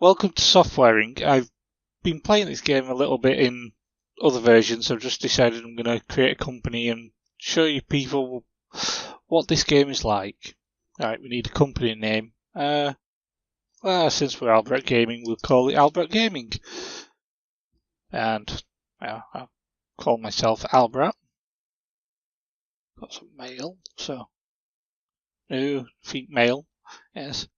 Welcome to Softwaring. I've been playing this game a little bit in other versions. I've just decided I'm going to create a company and show you people what this game is like. Alright, we need a company name. Since we're Albrat Gaming, we'll call it Albrat Gaming. And I'll call myself Albrat. Got some mail, so no, female, yes.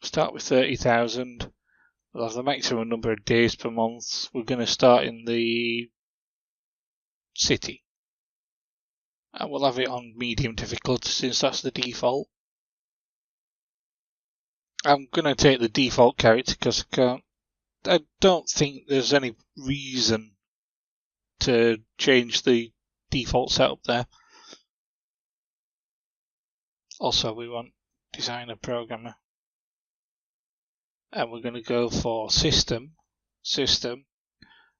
Start with 30,000. We'll have the maximum number of days per month. We're going to start in the city. And we'll have it on medium difficulty since that's the default. I'm going to take the default character because I don't think there's any reason to change the default setup there. Also, we want designer programmer. And we're going to go for system,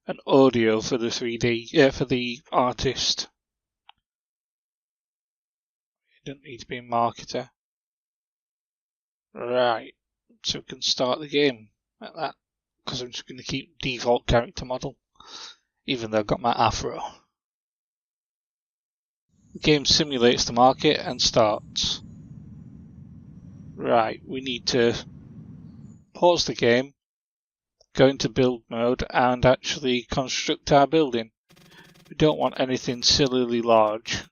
and audio for the 3D, for the artist. You don't need to be a marketer. Right, so we can start the game like that, because I'm just going to keep default character model, even though I've got my afro. The game simulates the market and starts. Right, we need to pause the game, go into build mode and actually construct our building. We don't want anything sillily large.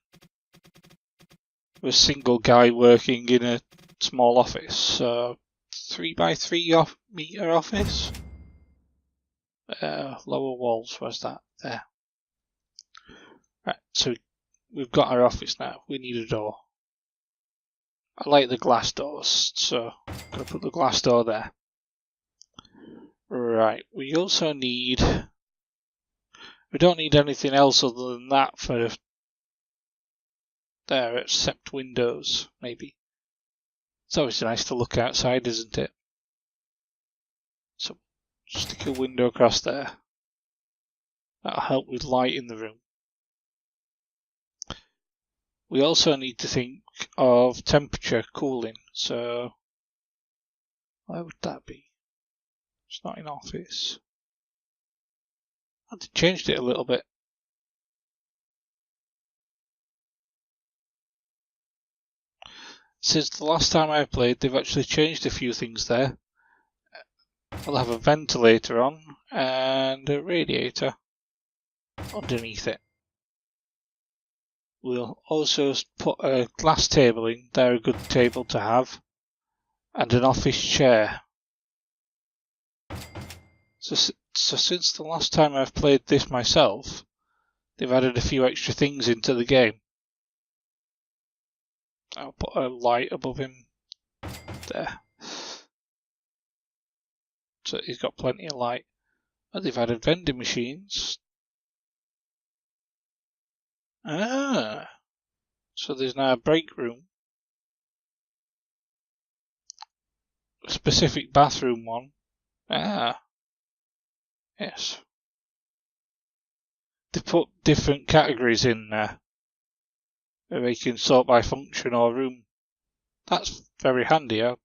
We're a single guy working in a small office, so 3x3 meter office. Lower walls, where's that? There. Right, so we've got our office now. We need a door. I like the glass doors, so I'm going to put the glass door there. Right, we also need... We don't need anything else other than that for there, except windows, maybe. It's always nice to look outside, isn't it? So, stick a window across there. That'll help with light in the room. We also need to think of temperature cooling, so where would that be? It's not in office. I've changed it a little bit. Since the last time I played, they've actually changed a few things there. We'll have a ventilator on and a radiator underneath it. We'll also put a glass table in. They're a good table to have. And an office chair. So since the last time I've played this myself, they've added a few extra things into the game. I'll put a light above him there. So he's got plenty of light. And they've added vending machines. So there's now a break room. A specific bathroom one. Yes. They put different categories in there. Where you can sort by function or room. That's very handy. I'll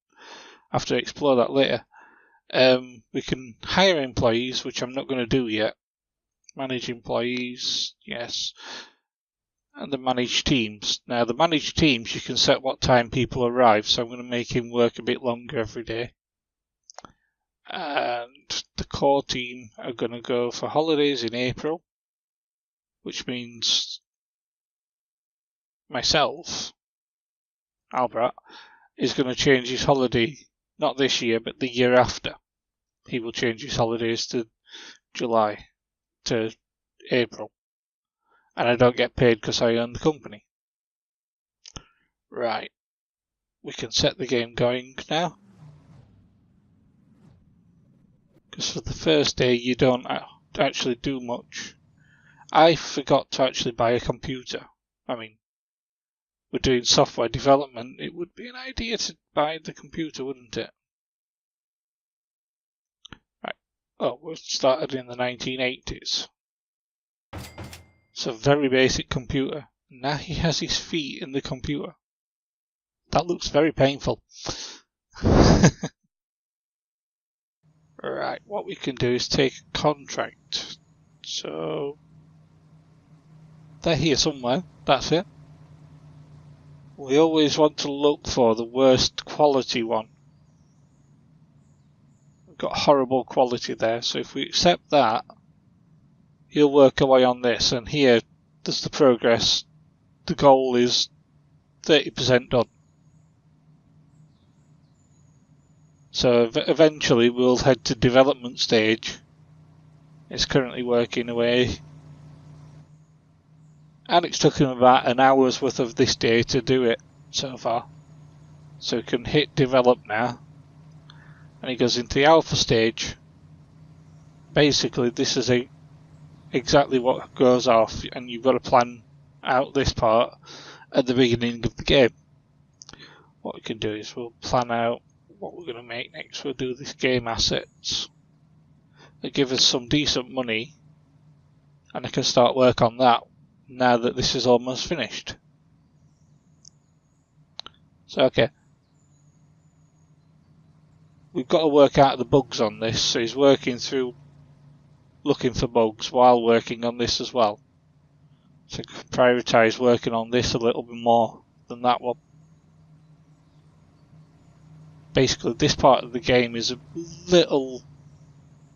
have to explore that later. We can hire employees, which I'm not going to do yet. Manage employees, yes. And the manage teams. Now, the managed teams, you can set what time people arrive, so I'm going to make him work a bit longer every day. And the core team are going to go for holidays in April, which means myself, Albrat, is going to change his holiday, not this year, but the year after. He will change his holidays to July, to April. And I don't get paid because I own the company. Right. We can set the game going now. Because for the first day you don't actually do much. I forgot to actually buy a computer. I mean, we're doing software development. It would be an idea to buy the computer, wouldn't it? Right. Oh, we started in the 1980s. It's a very basic computer. Now he has his feet in the computer. That looks very painful. Right, what we can do is take a contract. So they're here somewhere, that's it. We always want to look for the worst quality one. We've got horrible quality there, so if we accept that, he'll work away on this, and here there's the progress. The goal is 30% done. So eventually we'll head to development stage. It's currently working away. And it's took him about an hour's worth of this day to do it so far. So we can hit develop now. And he goes into the alpha stage. Basically this is exactly what goes off, and you've got to plan out this part at the beginning of the game. What we can do is we'll plan out what we're going to make next. We'll do this game assets. They give us some decent money, and I can start work on that now that this is almost finished. So okay, we've got to work out the bugs on this, so he's working through looking for bugs while working on this as well. So prioritise working on this a little bit more than that one. Basically this part of the game is a little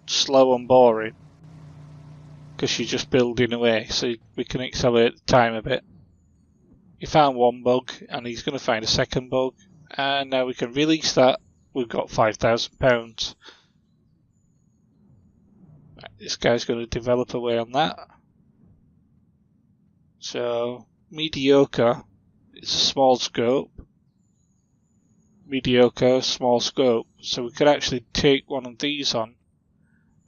slow and boring because you're just building away, so we can accelerate the time a bit. He found one bug and he's going to find a second bug, and now we can release that. We've got £5,000. Right, this guy's going to develop away on that. So mediocre, it's a small scope. Mediocre, small scope. So we could actually take one of these on.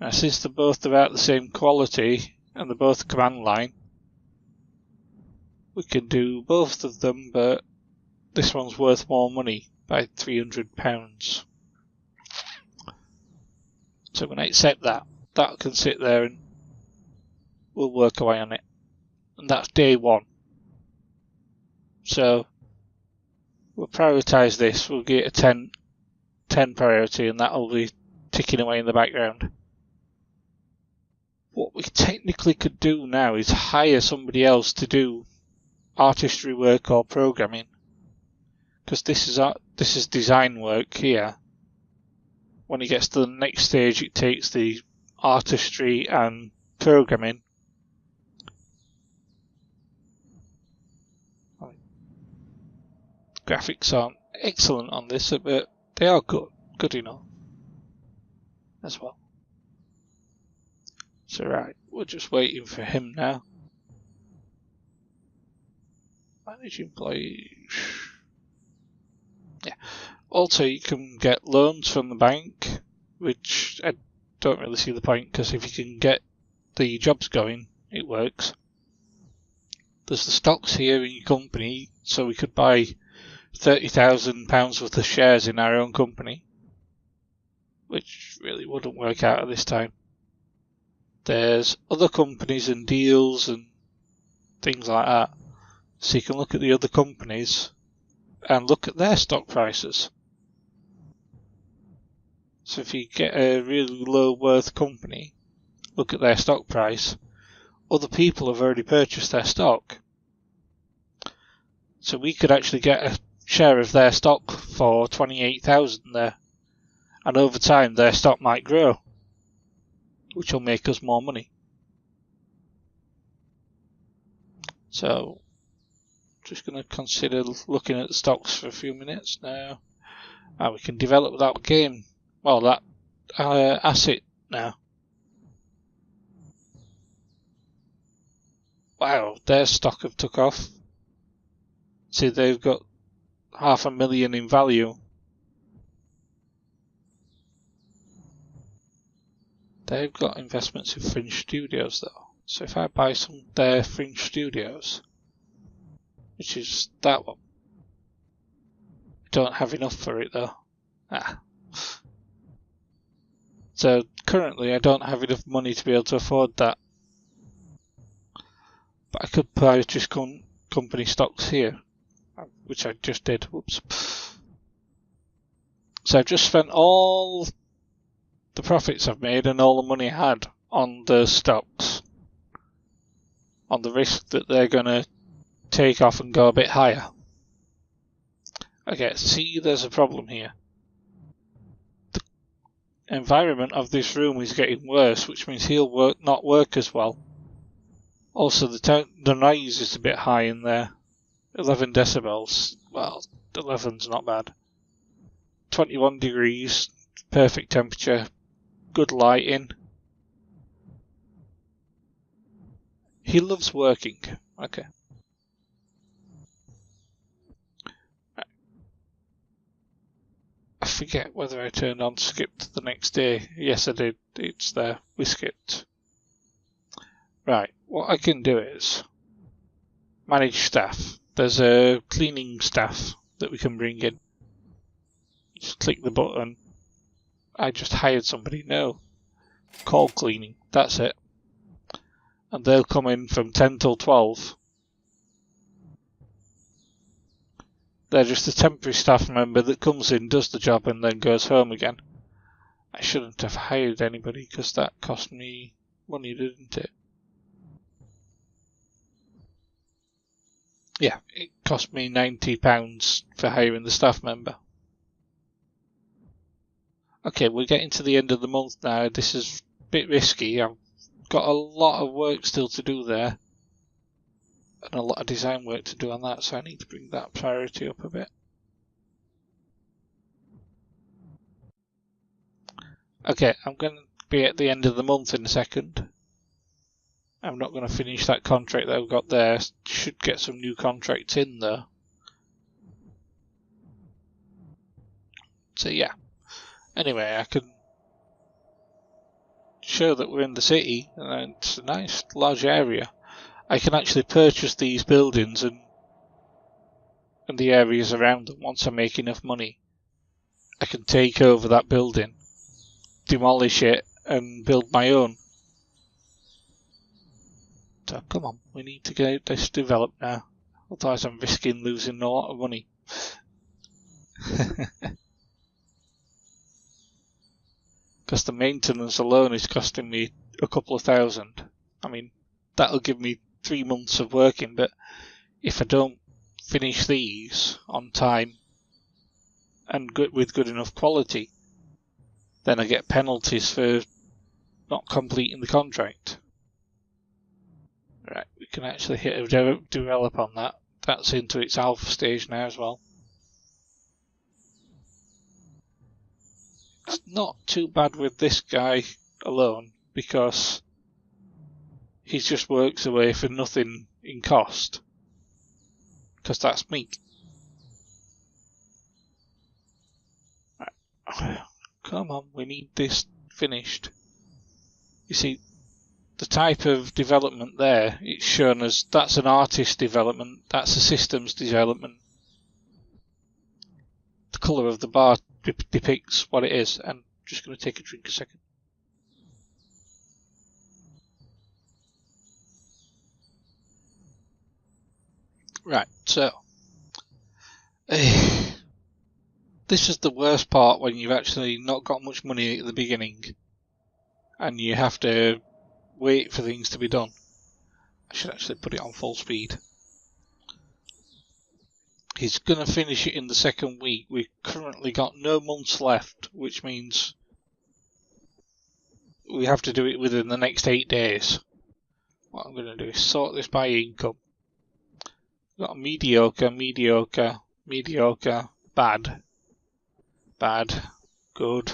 Now since they're both about the same quality and they're both command line, we can do both of them, but this one's worth more money by £300. So when I accept that, that can sit there and we'll work away on it. And that's day one. So we'll prioritise this. We'll get a 10 priority, and that'll be ticking away in the background. What we technically could do now is hire somebody else to do artistry work or programming, because this is design work here. When he gets to the next stage, it takes the artistry and programming. Graphics aren't excellent on this, but they are good enough as well. So right, we're just waiting for him now. Manage employees. Yeah. Also, you can get loans from the bank, which I don't really see the point, because if you can get the jobs going, it works. There's the stocks here in your company, so we could buy £30,000 worth of shares in our own company, which really wouldn't work out at this time. There's other companies and deals and things like that, so you can look at the other companies and look at their stock prices. So if you get a really low worth company, look at their stock price. Other people have already purchased their stock, so we could actually get a share of their stock for 28,000 there, and over time their stock might grow, which will make us more money. So just going to consider looking at the stocks for a few minutes now. We can develop that game, well, that asset now. Wow, their stock have took off. See, they've got 500,000 in value. They've got investments in Fringe Studios though. So if I buy some of their Fringe Studios, which is that one, I don't have enough for it though. So currently I don't have enough money to be able to afford that. But I could purchase company stocks here, which I just did. Whoops. So I've just spent all the profits I've made and all the money I had on the stocks, on the risk that they're going to take off and go a bit higher. Okay, see, there's a problem here. The environment of this room is getting worse, which means he'll not work as well. Also, the noise is a bit high in there. 11 decibels. Well, 11's not bad. 21 degrees, perfect temperature, good lighting. He loves working. Okay. I forget whether I turned on skip to the next day. Yes, I did. It's there. We skipped. Right. What I can do is manage staff. There's a cleaning staff that we can bring in. Just click the button. I just hired somebody. No. Call cleaning. That's it. And they'll come in from 10 till 12. They're just a temporary staff member that comes in, does the job, and then goes home again. I shouldn't have hired anybody because that cost me money, didn't it? Yeah, it cost me £90 for hiring the staff member. Okay, we're getting to the end of the month now. This is a bit risky. I've got a lot of work still to do there. And a lot of design work to do on that, so I need to bring that priority up a bit. Okay, I'm going to be at the end of the month in a second. I'm not going to finish that contract that I've got there. Should get some new contracts in though. So yeah. Anyway, I can show that we're in the city, and it's a nice large area. I can actually purchase these buildings and the areas around them once I make enough money. I can take over that building, demolish it, and build my own. So come on, we need to get this developed now. Otherwise I'm risking losing a lot of money. Because the maintenance alone is costing me a couple of thousand. I mean, that'll give me 3 months of working, but if I don't finish these on time and with good enough quality, then I get penalties for not completing the contract. Right, we can actually hit a develop on that. That's into its alpha stage now as well. It's not too bad with this guy alone, because he just works away for nothing in cost. Because that's me. Right. Come on, we need this finished. You see, the type of development there, it's shown as that's an artist development, that's a systems development. The colour of the bar depicts what it is. I'm just going to take a drink a second. Right, so this is the worst part when you've actually not got much money at the beginning and you have to wait for things to be done. I should actually put it on full speed. He's going to finish it in the second week. We've currently got no months left, which means we have to do it within the next 8 days. What I'm going to do is sort this by income. We've got mediocre, mediocre, mediocre, bad, bad, good,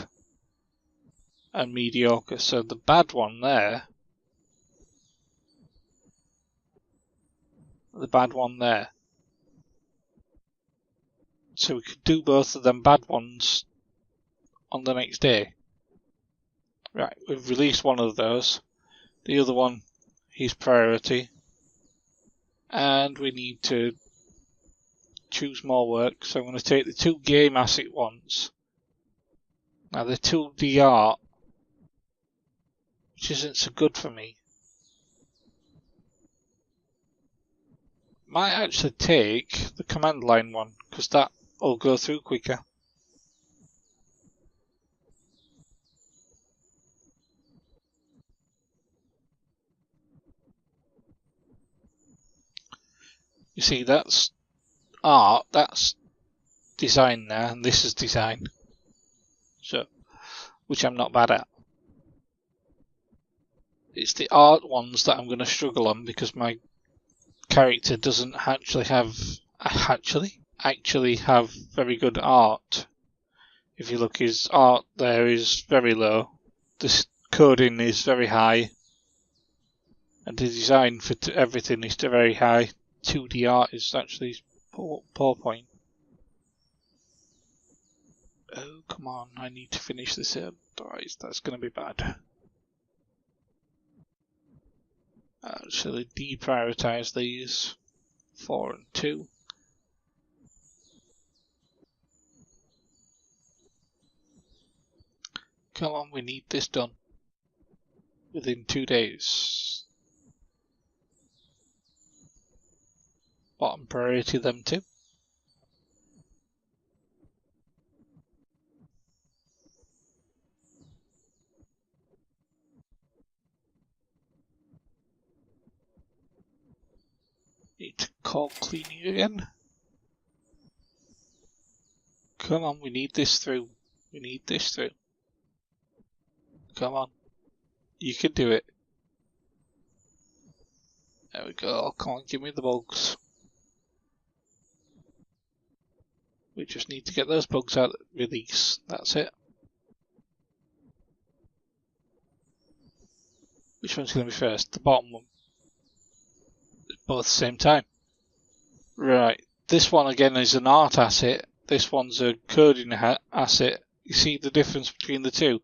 and mediocre. So the bad one there, the bad one there. So we could do both of them bad ones on the next day. Right, we've released one of those. The other one, he's priority. And we need to choose more work. So I'm going to take the 2 game asset ones. Now the 2D art, which isn't so good for me. Might actually take the command line one, because that will go through quicker. You see, that's art, that's design there, and this is design. So, which I'm not bad at. It's the art ones that I'm going to struggle on because my character doesn't actually have very good art. If you look, his art there is very low. The coding is very high. And the design for everything is very high. 2D art is actually poor point. Oh, come on, I need to finish this. Otherwise, that's going to be bad. Actually, deprioritize these. 4 and 2. Come on, we need this done within 2 days. Bottom priority them too. Need to call cleaning again. Come on, we need this through. We need this through. Come on. You can do it. There we go. Come on, give me the bugs. We just need to get those bugs out of release. That's it. Which one's going to be first? The bottom one. Both at the same time. Right. This one again is an art asset. This one's a coding asset. You see the difference between the two?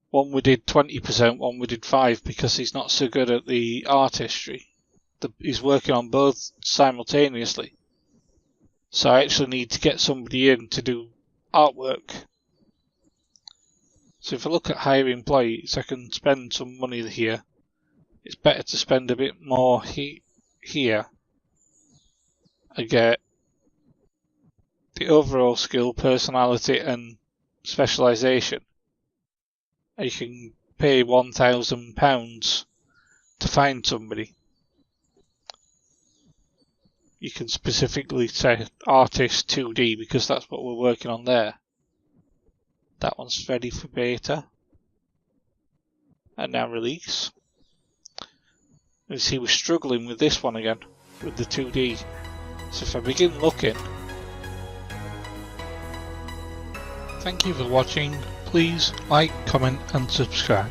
One we did 20%, one we did 5% because he's not so good at the artistry. He's working on both simultaneously. So I actually need to get somebody in to do artwork. So if I look at hire employees, I can spend some money here. It's better to spend a bit more here. I get the overall skill, personality and specialisation. You can pay £1,000 to find somebody. You can specifically say artist 2D because that's what we're working on there. That one's ready for beta. And now release. You see we're struggling with this one again, with the 2D. So if I begin looking... Thank you for watching. Please like, comment and subscribe.